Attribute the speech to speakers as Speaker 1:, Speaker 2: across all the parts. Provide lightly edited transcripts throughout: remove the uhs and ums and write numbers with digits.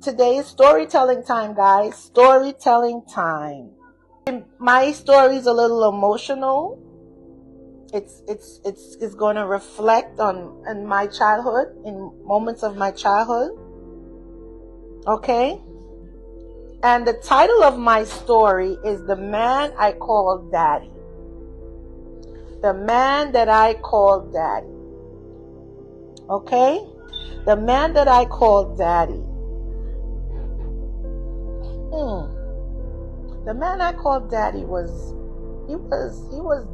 Speaker 1: today is storytelling time, guys. Storytelling time. My story is a little emotional. It's going to reflect on in my childhood, in moments of my childhood. Okay? And the title of my story is The Man I Called Daddy. The man that I called Daddy. Okay? The man that I called Daddy. The man I called Daddy was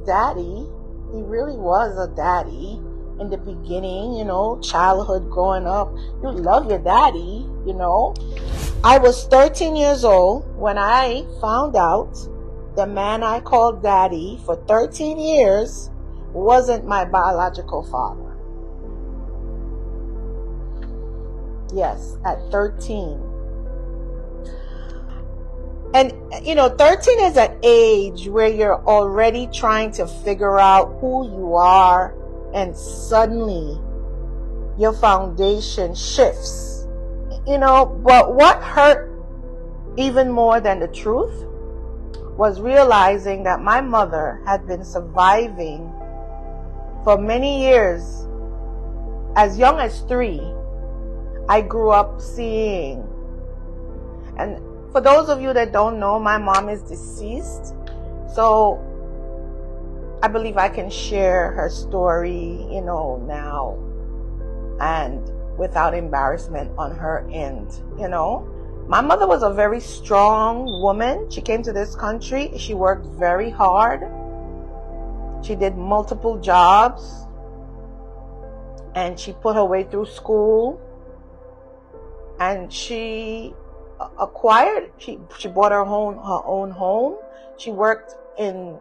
Speaker 1: daddy. He really was a daddy in the beginning, childhood, growing up. You love your daddy, I was 13 years old when I found out the man I called Daddy for 13 years wasn't my biological father. Yes, at 13. And, 13 is an age where you're already trying to figure out who you are, and suddenly your foundation shifts. But what hurt even more than the truth was realizing that my mother had been surviving for many years. As young as 3, I grew up seeing. And for those of you that don't know, my mom is deceased. So I believe I can share her story, now, and without embarrassment on her end, My mother was a very strong woman. She came to this country. She worked very hard. She did multiple jobs. And she put her way through school. And she bought her own home. She worked in,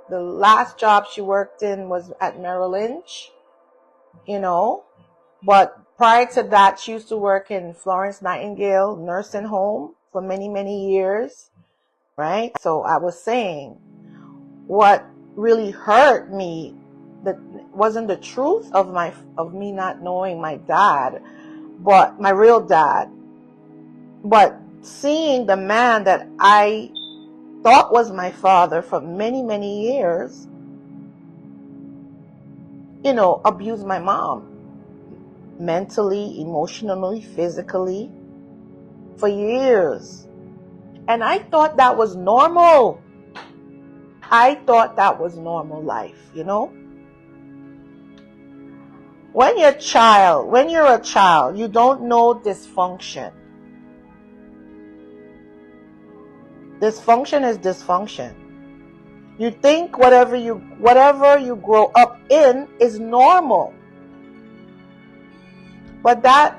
Speaker 1: the last job she worked in was at Merrill Lynch, But prior to that, she used to work in Florence Nightingale nursing home for many, many years, right? So I was saying, what really hurt me, that wasn't the truth of me not knowing my dad, but my real dad, but seeing the man that I thought was my father for many, many years, abuse my mom mentally, emotionally, physically for years. And I thought that was normal. I thought that was normal life, When you're a child, you don't know dysfunction. Dysfunction is dysfunction. You think whatever you grow up in is normal. But that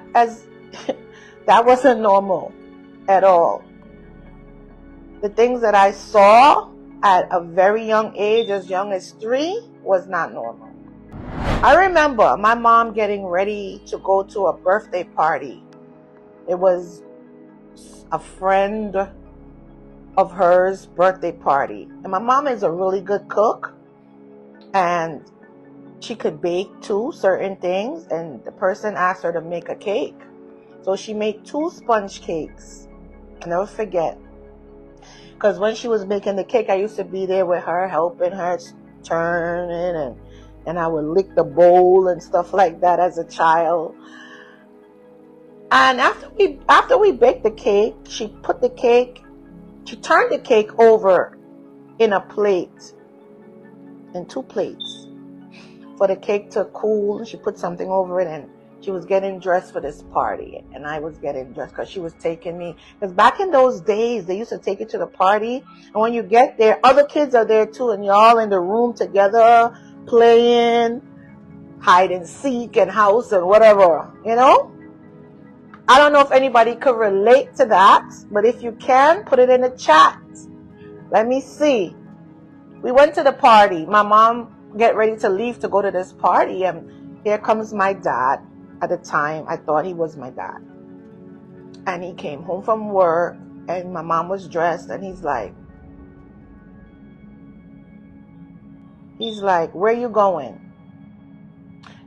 Speaker 1: wasn't normal at all. The things that I saw at a very young age, as young as 3, was not normal. I remember my mom getting ready to go to a birthday party. It was a friend of hers' birthday party. And my mom is a really good cook. And she could bake too, certain things. And the person asked her to make a cake. So she made 2 sponge cakes. I'll never forget. Because when she was making the cake, I used to be there with her, helping her turn it. And I would lick the bowl and stuff like that as a child. And after we baked the cake, she turned the cake over in a plate, in 2 plates, for the cake to cool. She put something over it, and she was getting dressed for this party. And I was getting dressed because she was taking me. Because back in those days, they used to take you to the party. And when you get there, other kids are there too. And you're all in the room together, playing hide and seek and house and whatever, I don't know if anybody could relate to that, but if you can, put it in the chat. Let me see. We went to the party. My mom get ready to leave to go to this party, and here comes my dad. At the time, I thought he was my dad. And he came home from work, and my mom was dressed, and he's like, where you going?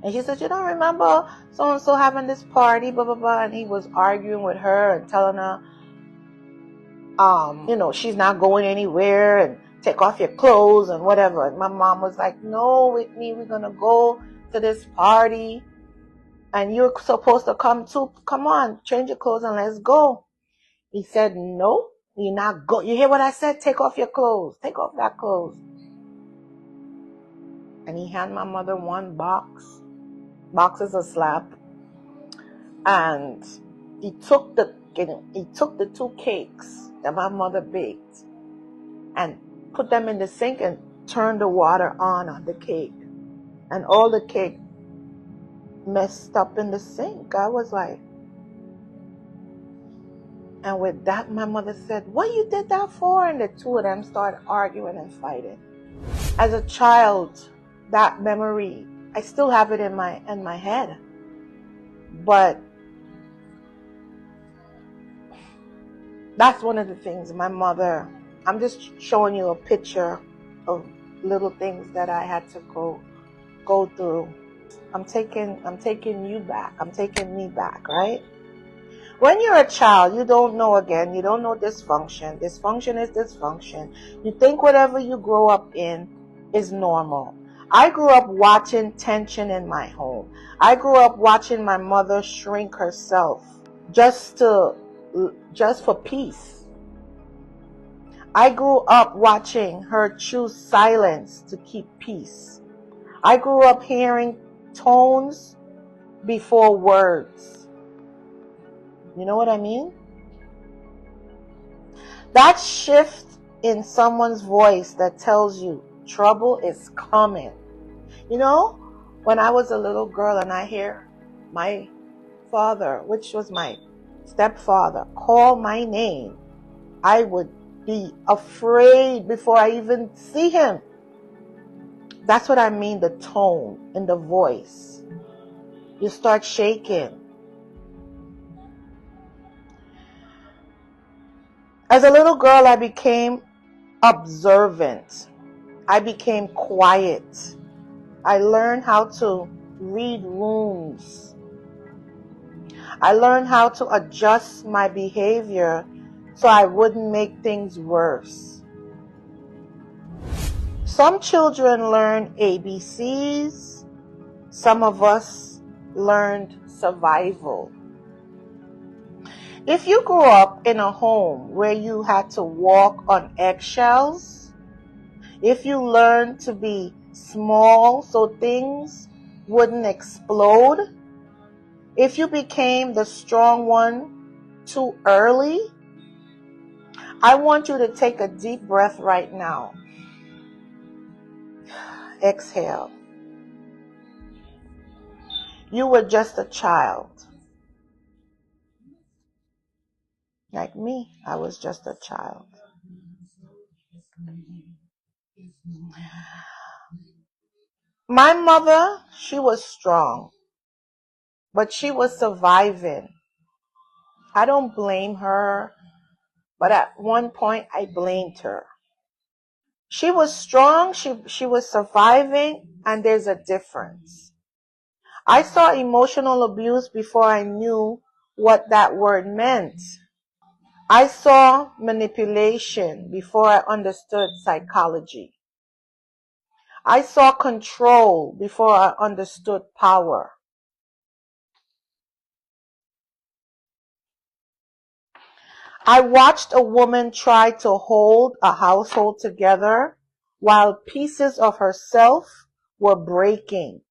Speaker 1: And she said, you don't remember so-and-so having this party, blah, blah, blah. And he was arguing with her and telling her, she's not going anywhere and take off your clothes and whatever. And my mom was like, no, Whitney, we're going to go to this party. And you're supposed to come too. Come on, change your clothes and let's go. He said, no, you're not go. You hear what I said? Take off your clothes. Take off that clothes. And he handed my mother one boxes of slap. And he took the 2 cakes that my mother baked and put them in the sink and turned the water on the cake. And all the cake messed up in the sink. I was like, and with that, my mother said, what you did that for? And the two of them started arguing and fighting. As a child, that memory, I still have it in my head. But that's one of the things my mother, I'm just showing you a picture of little things that I had to go through. I'm taking you back. I'm taking me back, right? When you're a child, you don't know you don't know dysfunction. Dysfunction is dysfunction. You think whatever you grow up in is normal. I grew up watching tension in my home. I grew up watching my mother shrink herself just for peace. I grew up watching her choose silence to keep peace. I grew up hearing tones before words. You know what I mean? That shift in someone's voice that tells you trouble is coming. You know, when I was a little girl and I hear my father, which was my stepfather, call my name, I would be afraid before I even see him. That's what I mean, the tone in the voice. You start shaking. As a little girl, I became observant. I became quiet. I learned how to read rooms. I learned how to adjust my behavior so I wouldn't make things worse. Some children learn ABCs. Some of us learned survival. If you grew up in a home where you had to walk on eggshells, if you learned to be small so things wouldn't explode, if you became the strong one too early, I want you to take a deep breath right now. Exhale. You were just a child. Like me, I was just a child. My mother, she was strong, but she was surviving. I don't blame her, but at one point I blamed her. She was strong, she was surviving, and there's a difference. I saw emotional abuse before I knew what that word meant. I saw manipulation before I understood psychology. I saw control before I understood power. I watched a woman try to hold a household together while pieces of herself were breaking.